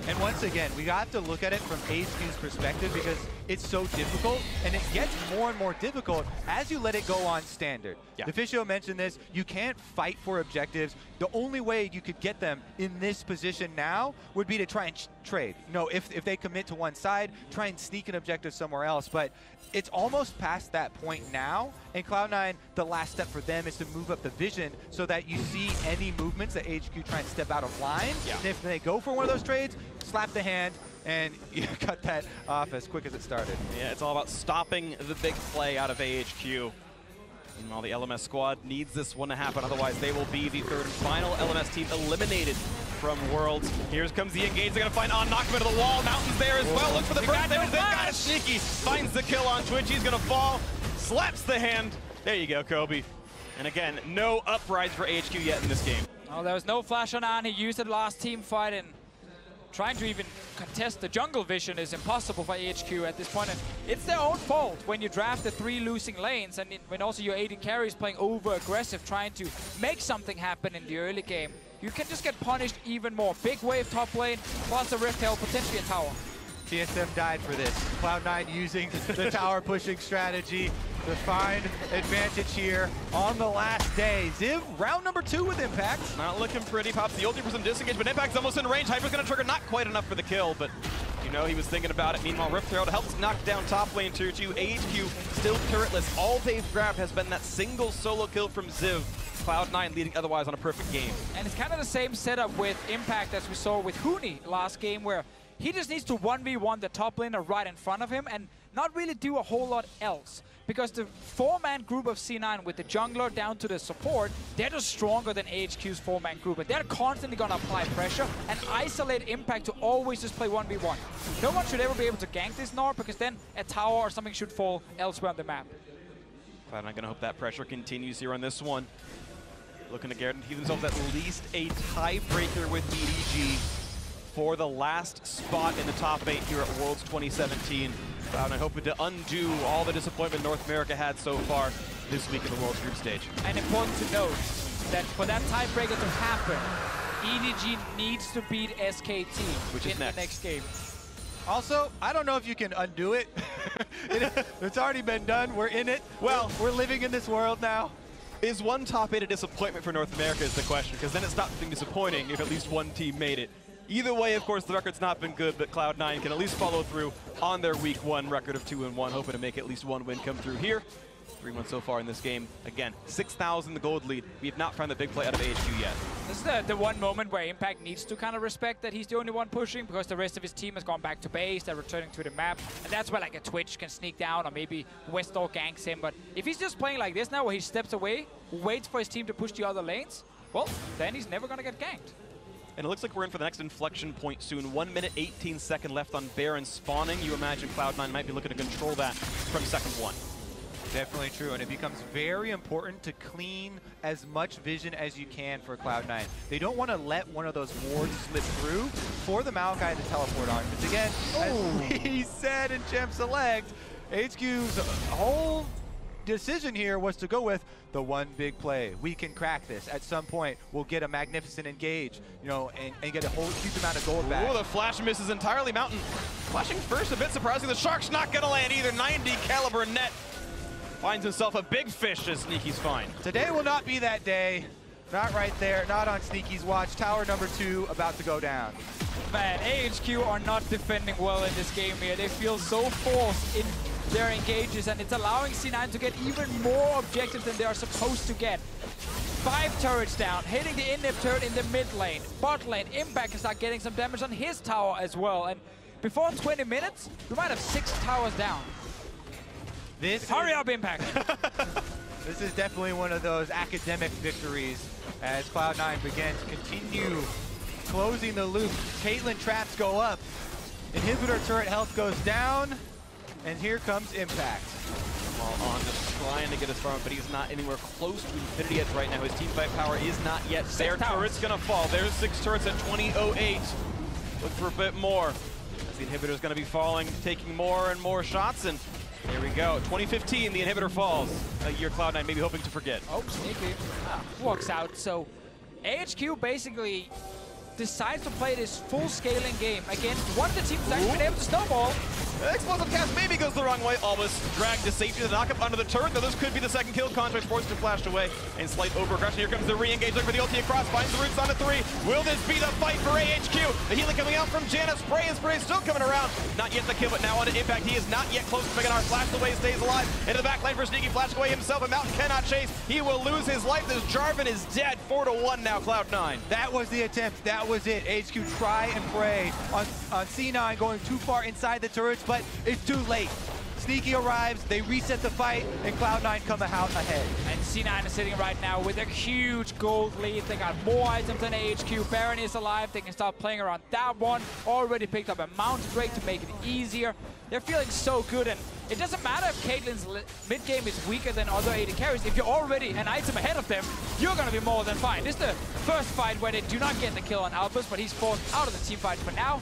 And once again, we have to look at it from AHQ's perspective because it's so difficult, and it gets more and more difficult as you let it go on standard. Yeah. Deficio mentioned this, you can't fight for objectives. The only way you could get them in this position now would be to try and trade. You know, if they commit to one side, try and sneak an objective somewhere else, but it's almost past that point now, and Cloud9, the last step for them is to move up the vision so that you see any movements that AHQ try and step out of line, and if they go for one of those trades, slap the hand, and you cut that off as quick as it started. Yeah, it's all about stopping the big play out of AHQ. Meanwhile, the LMS squad needs this one to happen, otherwise they will be the third and final LMS team eliminated from Worlds. Here comes the engage. They're going to find on, knock him into the wall. Mountain's there as well. Look for the burst damage. They've got it. Sneaky finds the kill on Twitch. He's going to fall, slaps the hand. There you go, Kobe. And again, no uprise for AHQ yet in this game. Oh, there was no flash on An. He used it last team fight, and trying to even contest the jungle vision is impossible for AHQ at this point. And it's their own fault when you draft the 3 losing lanes, and when also your AD carries playing over-aggressive, trying to make something happen in the early game. You can just get punished even more. Big wave top lane, plus a Rift Hill, potentially a tower. TSM died for this. Cloud9 using the tower pushing strategy to find advantage here on the last day. Ziv, round number 2 with Impact. Not looking pretty. Pops the ulti for some disengage, but Impact's almost in range. Hyper's going to trigger, not quite enough for the kill, but you know he was thinking about it. Meanwhile, Rift Herald helps knock down top lane tier 2. AHQ still turretless. All they've grabbed has been that single solo kill from Ziv. Cloud9 leading otherwise on a perfect game. And it's kind of the same setup with Impact as we saw with Huni last game, where he just needs to 1v1 the top laner right in front of him and not really do a whole lot else. Because the 4-man group of C9 with the jungler down to the support, they're just stronger than AHQ's 4-man group. And they're constantly going to apply pressure and isolate Impact to always just play 1v1. No one should ever be able to gank this Nord, because then a tower or something should fall elsewhere on the map. Cloud9 going to hope that pressure continues here on this one. Looking to guarantee themselves at least a tiebreaker with EDG for the last spot in the top 8 here at Worlds 2017. Cloud9 hoping to undo all the disappointment North America had so far this week in the Worlds group stage. And important to note that for that tiebreaker to happen, EDG needs to beat SKT Which is in the next game. Also, I don't know if you can undo it. It's already been done. We're in it. Well, we're living in this world now. Is one top 8 a disappointment for North America is the question, because then it stops being disappointing if at least one team made it. Either way, of course, the record's not been good, but Cloud9 can at least follow through on their week 1 record of 2-1, hoping to make at least one win come through here. 3-1 so far in this game. Again, 6,000 the gold lead. We have not found the big play out of AHQ yet. This is the one moment where Impact needs to kind of respect that he's the only one pushing, because the rest of his team has gone back to base, they're returning to the map, and that's where like a Twitch can sneak down, or maybe Westall ganks him. But if he's just playing like this now, where he steps away, waits for his team to push the other lanes, well, then he's never gonna get ganked. And it looks like we're in for the next inflection point soon. 1 minute, 18 seconds left on Baron spawning. You imagine Cloud9 might be looking to control that from second 1. Definitely true, and it becomes very important to clean as much vision as you can for Cloud9. They don't want to let one of those wards slip through for the Maokai to teleport on. Because again, as we said in Champ Select, HQ's whole decision here was to go with the one big play. We can crack this. At some point, we'll get a magnificent engage, you know, and get a whole huge amount of gold back. Oh, the flash misses entirely. Mountain flashing first, a bit surprising. The Shark's not going to land either. 90 caliber net. Finds himself a big fish as Sneaky's fine. Today will not be that day. Not right there, not on Sneaky's watch. Tower number 2 about to go down. Man, AHQ are not defending well in this game here. They feel so forced in their engages, and it's allowing C9 to get even more objectives than they are supposed to get. 5 turrets down, hitting the in-nip turret in the mid lane. Bot lane, Impact can start getting some damage on his tower as well. And before 20 minutes, we might have 6 towers down. Hurry up, Impact! This is definitely one of those academic victories as Cloud9 begins to continue closing the loop. Caitlyn traps go up. Inhibitor turret health goes down. And here comes Impact. Well, on just trying to get his farm, but he's not anywhere close to Infinity Edge right now. His team fight power is not yet there. Turret's gonna fall. There's 6 turrets at 20:08. Look for a bit more. As the inhibitor's gonna be falling, taking more and more shots, and there we go. 2015, the inhibitor falls. A year Cloud9 maybe hoping to forget. Oh, Sneaky walks out, so AHQ basically decides to play this full scaling game against one of the teams that's actually been able to snowball. Explosive cast maybe goes the wrong way. Almost dragged to safety. The knockup under the turret, though this could be the second kill. Contract's forced to flash away. And slight over-aggression. Here comes the re-engage. Looking for the ulti across. Finds the roots on a 3. Will this be the fight for AHQ? The healing coming out from Janna. Spray and spray still coming around. Not yet the kill, but now on to Impact. He is not yet close to making our flash away. Stays alive. Into the back lane for Sneaky. Flash away himself. And Mountain cannot chase. He will lose his life. This Jarvan is dead. 4-1 now, Cloud9. That was the attempt. That was it. AHQ try and pray on C9 going too far inside the turrets, but it's too late. Sneaky arrives, they reset the fight, and Cloud9 come out ahead. And C9 is sitting right now with a huge gold lead. They got more items than AHQ. Baron is alive. They can start playing around that one. Already picked up a Mountain Drake to make it easier. They're feeling so good, and it doesn't matter if Caitlyn's mid game is weaker than other AD carries. If you're already an item ahead of them, you're going to be more than fine. This is the first fight where they do not get the kill on Albus, but he's forced out of the team fight for now.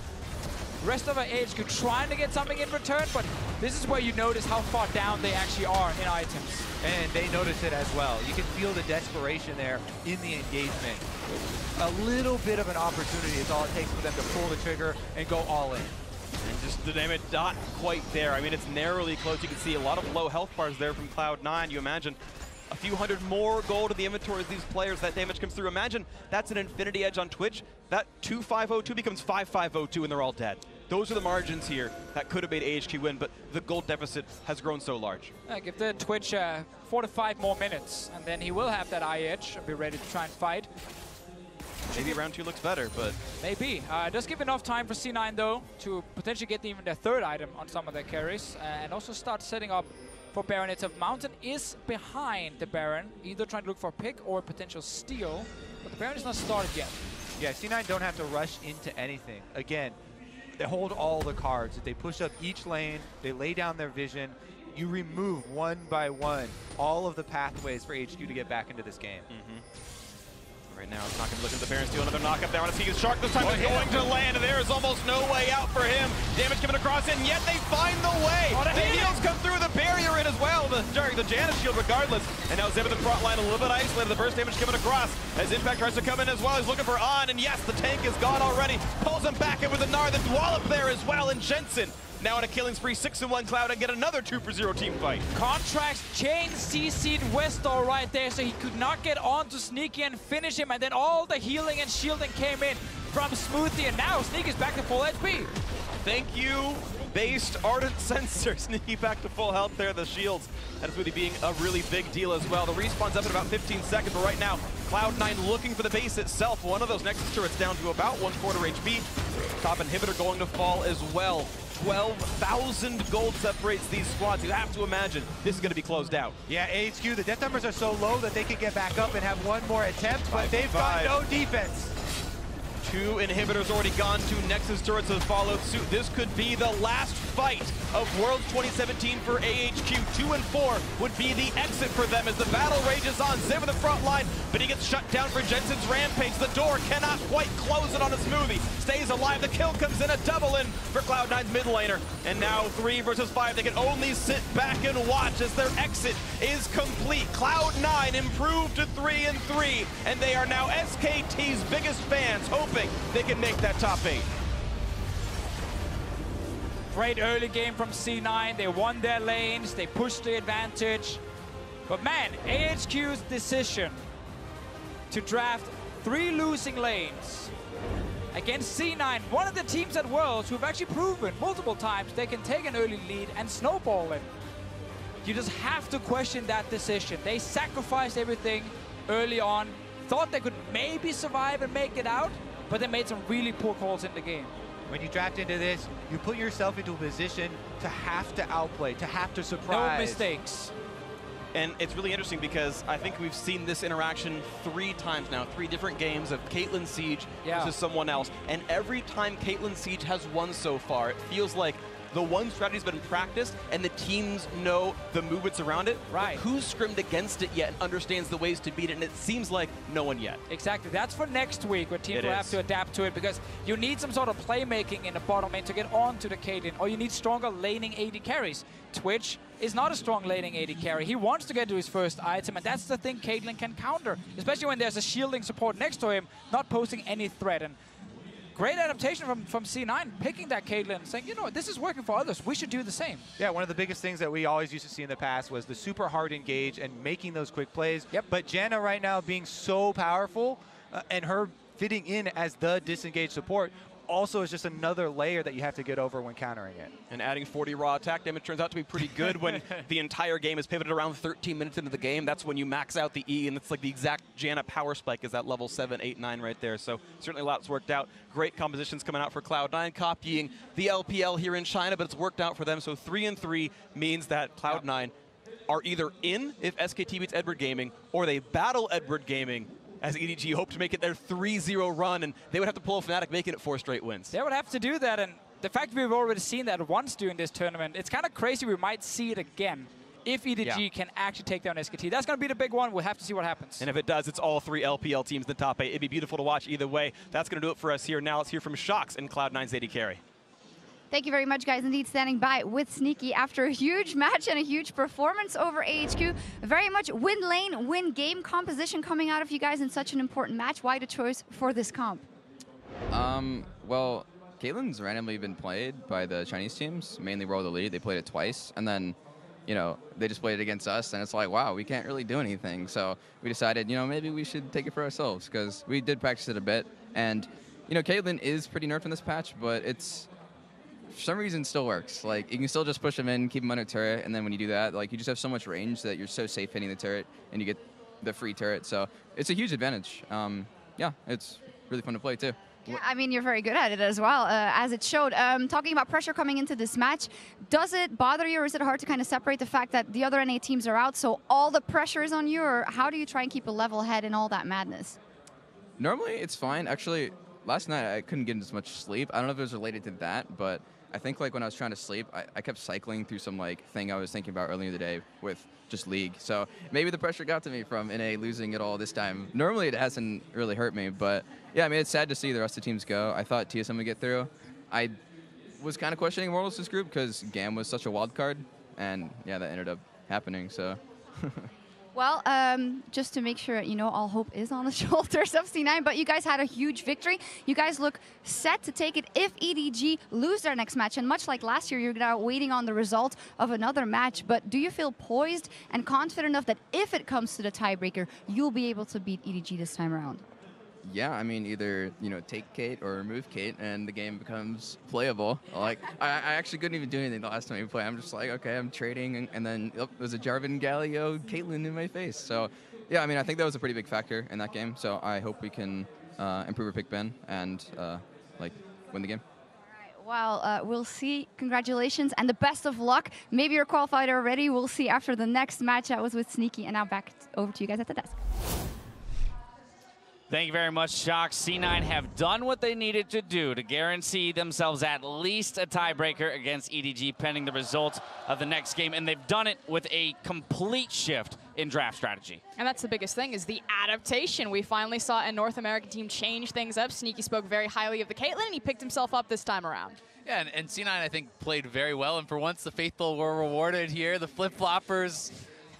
Rest of our AHQ trying to get something in return, but this is where you notice how far down they actually are in items. And they notice it as well. You can feel the desperation there in the engagement. A little bit of an opportunity is all it takes for them to pull the trigger and go all in. And just the damage not quite there. I mean, it's narrowly close. You can see a lot of low health bars there from Cloud9. You imagine a few hundred more gold in the inventory as these players, that damage comes through. Imagine that's an Infinity Edge on Twitch. That 2-5-0-2 becomes 5-5-0-2 and they're all dead. Those are the margins here that could have made AHQ win, but the gold deficit has grown so large. Give the Twitch 4 to 5 more minutes, and then he will have that eye edge and be ready to try and fight. Maybe round 2 looks better, but... Maybe. Does give enough time for C9, though, to potentially get even their third item on some of their carries, and also start setting up for Baron itself. Mountain is behind the Baron, either trying to look for a pick or a potential steal, but the Baron is not started yet. Yeah, C9 don't have to rush into anything. Again, they hold all the cards. They push up each lane, they lay down their vision. You remove one by one all of the pathways for HQ to get back into this game. Right now, it's not going to look at the Baron steal another knockup there. I want to see his Shark this time is going to land, and there is almost no way out for him. Damage coming across, and yet they find the way. The heals come through, the barrier in as well. The Janna shield regardless. And now Zeb at the front line, a little bit isolated. The burst damage coming across as Impact tries to come in as well. He's looking for On, and yes, the tank is gone already. Pulls him back in with a Gnar, the wallop there as well, and Jensen. Now on a killing spree, 6-1 Cloud, and get another 2-for-0 team fight. Contracts chain CC'd Westor right there, so he could not get on to Sneaky and finish him, and then all the healing and shielding came in from Smoothie, and now Sneaky's back to full HP. Thank you, based Ardent Sensor. Sneaky back to full health there, the shields. That's really being a really big deal as well. The respawn's up in about 15 seconds, but right now, Cloud9 looking for the base itself. One of those Nexus turrets down to about 1/4 HP. Top inhibitor going to fall as well. 12,000 gold separates these squads. You have to imagine this is going to be closed out. Yeah, AHQ, the death numbers are so low that they could get back up and have one more attempt, but they've got no defense. 2 inhibitors already gone, 2 Nexus turrets have followed suit. This could be the last fight of Worlds 2017 for AHQ. 2 and 4 would be the exit for them as the battle rages on. Ziv in the front line, but he gets shut down for Jensen's rampage. The door cannot quite close it on a Smoothie. Stays alive, the kill comes in, a double in for Cloud9's mid laner. And now 3 versus 5, they can only sit back and watch as their exit is complete. Cloud9 improved to 3-3, and they are now SKT's biggest fans, hoping they can make that top 8. Great early game from C9. They won their lanes. They pushed the advantage. But man, AHQ's decision to draft 3 losing lanes against C9, one of the teams at Worlds who have actually proven multiple times they can take an early lead and snowball it. You just have to question that decision. They sacrificed everything early on, thought they could maybe survive and make it out, but they made some really poor calls in the game. When you draft into this, you put yourself into a position to have to outplay, to have to surprise. No mistakes. And it's really interesting because I think we've seen this interaction 3 times now, 3 different games of Caitlyn Siege versus someone else. And every time Caitlyn Siege has won so far, it feels like the one strategy's been practiced and the teams know the movements around it. Right. But who's scrimmed against it yet and understands the ways to beat it? And it seems like no one yet. Exactly. That's for next week where teams It will is. have to adapt to it because you need some sort of playmaking in the bottom lane to get onto the Caitlyn, or you need stronger laning AD carries. Twitch is not a strong laning AD carry. He wants to get to his first item, and that's the thing Caitlyn can counter, especially when there's a shielding support next to him, not posing any threat. And great adaptation from C9, picking that Caitlyn, saying, you know, this is working for others. We should do the same. Yeah, one of the biggest things that we always used to see in the past was the super hard engage and making those quick plays. Yep. But Janna right now being so powerful and her fitting in as the disengaged support also is just another layer that you have to get over when countering it. And adding 40 raw attack damage turns out to be pretty good when the entire game is pivoted around 13 minutes into the game. That's when you max out the E, and it's like the exact Janna power spike is that level 7, 8, 9 right there. So certainly lots worked out. Great compositions coming out for Cloud9, copying the LPL here in China, but it's worked out for them. So 3-3 means that Cloud9 are either in if SKT beats Edward Gaming, or they battle Edward Gaming as EDG hope to make it their 3-0 run, and they would have to pull a Fnatic, making it 4 straight wins. They would have to do that, and the fact we've already seen that once during this tournament, it's kind of crazy we might see it again if EDG can actually take down SKT. That's going to be the big one. We'll have to see what happens. And if it does, it's all 3 LPL teams in the top 8. It'd be beautiful to watch either way. That's going to do it for us here. Now let's hear from Shox and Cloud9's AD carry. Thank you very much, guys. Indeed, standing by with Sneaky after a huge match and a huge performance over AHQ. Very much win lane, win game composition coming out of you guys in such an important match. Why the choice for this comp? Well, Caitlyn's randomly been played by the Chinese teams, mainly Royal Elite. They played it twice, and then, you know, they just played it against us, and it's like, wow, we can't really do anything. So we decided, you know, maybe we should take it for ourselves, because we did practice it a bit. And, you know, Caitlyn is pretty nerfed in this patch, but it's, for some reason, still works. Like, you can still just push them in, keep them under turret, and then when you do that, like, you just have so much range that you're so safe hitting the turret, and you get the free turret. So it's a huge advantage. Yeah, it's really fun to play, too. Yeah, I mean, you're very good at it as well, as it showed. Talking about pressure coming into this match, does it bother you, or is it hard to kind of separate the fact that the other NA teams are out, so all the pressure is on you, or how do you try and keep a level head in all that madness? Normally, it's fine. Actually, last night, I couldn't get as much sleep. I don't know if it was related to that, but I think, like, when I was trying to sleep, I kept cycling through some, like, thing I was thinking about earlier in the day with just League. So maybe the pressure got to me from NA losing it all this time. Normally, it hasn't really hurt me, but yeah, I mean, it's sad to see the rest of the teams go. I thought TSM would get through. I was kind of questioning Mortals' group because GAM was such a wild card, and yeah, that ended up happening, so. Well, just to make sure, you know, all hope is on the shoulders of C9, but you guys had a huge victory. You guys look set to take it if EDG lose their next match. And much like last year, you're now waiting on the result of another match. But do you feel poised and confident enough that if it comes to the tiebreaker, you'll be able to beat EDG this time around? Yeah, I mean, either, you know, take Kate or remove Kate, and the game becomes playable. Like, I actually couldn't even do anything the last time we played. I'm just like, okay, I'm trading, and then there's a Jarvan Galio Caitlyn in my face. So, yeah, I mean, I think that was a pretty big factor in that game. So I hope we can improve our pick Ben and, like, win the game. Well, we'll see. Congratulations and the best of luck. Maybe you're qualified already. We'll see after the next match. That was with Sneaky, and now back over to you guys at the desk. Thank you very much, Shox. C9 have done what they needed to do to guarantee themselves at least a tiebreaker against EDG pending the results of the next game, and they've done it with a complete shift in draft strategy. And that's the biggest thing, is the adaptation. We finally saw a North American team change things up. Sneaky spoke very highly of the Caitlyn, and he picked himself up this time around. Yeah, and C9, I think, played very well, and for once the faithful were rewarded here. The flip-floppers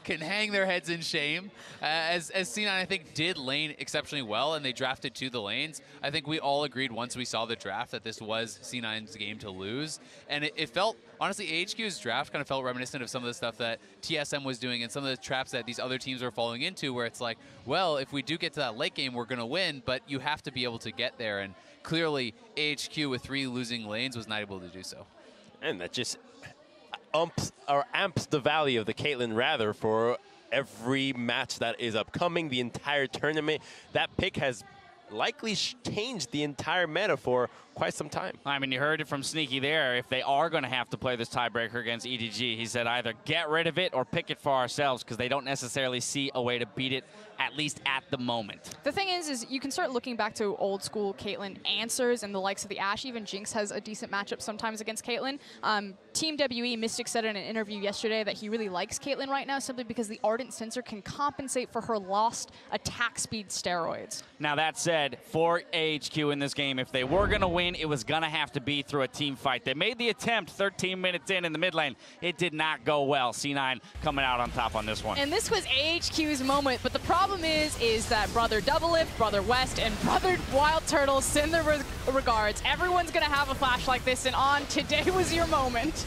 can hang their heads in shame, as C9, I think, did lane exceptionally well, and they drafted to the lanes. I think we all agreed once we saw the draft that this was C9's game to lose, and it felt, honestly, AHQ's draft kind of felt reminiscent of some of the stuff that TSM was doing and some of the traps that these other teams were falling into, where it's like, well, if we do get to that late game, we're going to win, but you have to be able to get there, and clearly AHQ with 3 losing lanes was not able to do so. And that just amps the value of the Caitlyn rather for every match that is upcoming, the entire tournament. That pick has likely changed the entire meta for quite some time. I mean, you heard it from Sneaky there. If they are going to have to play this tiebreaker against EDG, he said either get rid of it or pick it for ourselves because they don't necessarily see a way to beat it, at least at the moment. The thing is you can start looking back to old school Caitlyn answers and the likes of the Ashe. Even Jinx has a decent matchup sometimes against Caitlyn. Team WE, Mystic said in an interview yesterday that he really likes Caitlyn right now simply because the Ardent Sensor can compensate for her lost attack speed steroids. Now that said, for AHQ in this game, if they were going to win, it was going to have to be through a team fight. They made the attempt 13 minutes in the mid lane. It did not go well. C9 coming out on top on this one. And this was AHQ's moment, but the problem is that Brother Doublelift, Brother West, and Brother Wild Turtle send their regards. Everyone's going to have a flash like this, and today was your moment.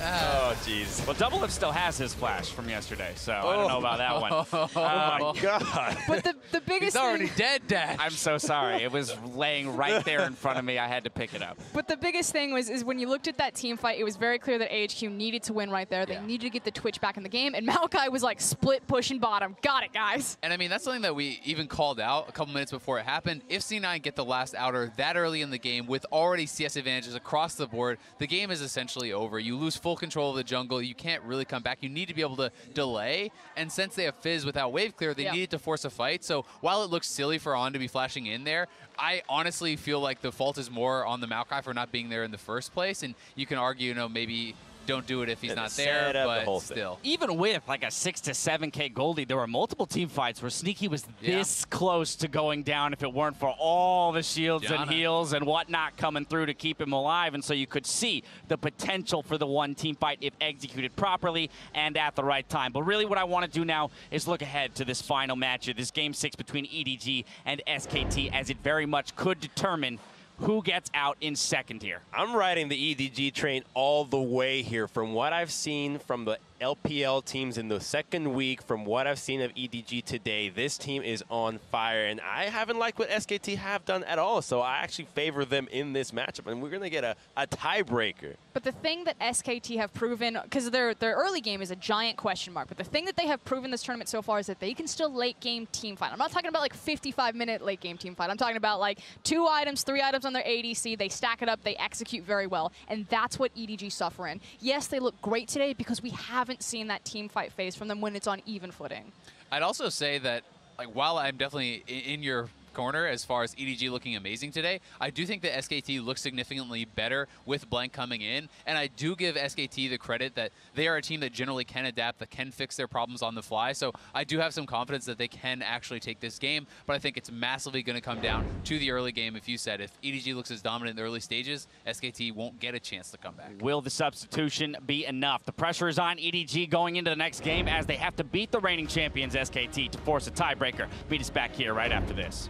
Oh, jeez. Well, Doublelift still has his flash from yesterday, so I don't know about that one. Oh, my God. But the biggest He's already thing, dead, Dash. I'm so sorry. It was laying right there in front of me. I had to pick it up. But the biggest thing is when you looked at that team fight, it was very clear that AHQ needed to win right there. They needed to get the Twitch back in the game, and Maokai was like split pushing bottom. Got it, guys. And I mean, that's something that we even called out a couple minutes before it happened. If C9 get the last outer that early in the game with already CS advantages across the board, the game is essentially over. You lose full control of the jungle. You can't really come back. You need to be able to delay. And since they have Fizz without wave clear, they needed to force a fight. So while it looks silly for On to be flashing in there, I honestly feel like the fault is more on the Maokai for not being there in the first place. And you can argue, you know, maybe don't do it if he's not there, but still. Even with like a 6 to 7K Goldie, there were multiple team fights where Sneaky was this close to going down if it weren't for all the shields and heals and whatnot coming through to keep him alive. And so you could see the potential for the one team fight if executed properly and at the right time. But really what I want to do now is look ahead to this final match, this Game 6 between EDG and SKT, as it very much could determine who gets out in second here. I'm riding the EDG train all the way here. From what I've seen from the LPL teams in the second week, from what I've seen of EDG today, this team is on fire, and I haven't liked what SKT have done at all, so I actually favor them in this matchup, and we're going to get a tiebreaker. But the thing that SKT have proven, because their early game is a giant question mark, but the thing that they have proven this tournament so far is that they can still late game team fight. I'm not talking about like 55-minute late game team fight. I'm talking about like 2 items, 3 items on their ADC. They stack it up, they execute very well, and that's what EDG suffer in. Yes, they look great today because we haven't seen that team fight phase from them when it's on even footing. I'd also say that, like, while I'm definitely in your corner as far as EDG looking amazing today, I do think that SKT looks significantly better with Blank coming in, and I do give SKT the credit that they are a team that generally can adapt, that can fix their problems on the fly, so I do have some confidence that they can actually take this game, but I think it's massively going to come down to the early game. If you said if EDG looks as dominant in the early stages, SKT won't get a chance to come back. Will the substitution be enough? The pressure is on EDG going into the next game as they have to beat the reigning champions SKT to force a tiebreaker. Meet us back here right after this.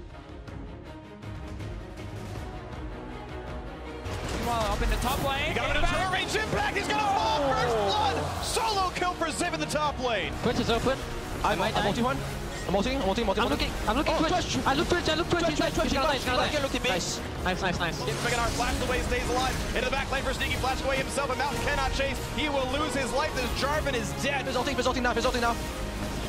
Up in the top lane. He got him in a turret range impact. He's gonna fall. First blood. Solo kill for Ziv in the top lane. Twitch is open. I'm ulting one. I'm ulting. I'm looking Twitch. I look Twitch. Nice. Meganar flashes away, stays alive. Into the back lane for Sneaky, flashes away himself, and Mountain cannot chase. He will lose his life as Jarvan is dead. He's ulting now.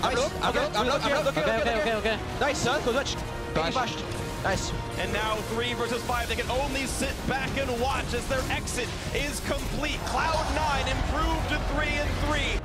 I'm looking. Okay. Nice, son. Go Twitch. Flashed. Nice. And now 3 versus 5. They can only sit back and watch as their exit is complete. Cloud9 improved to 3-3.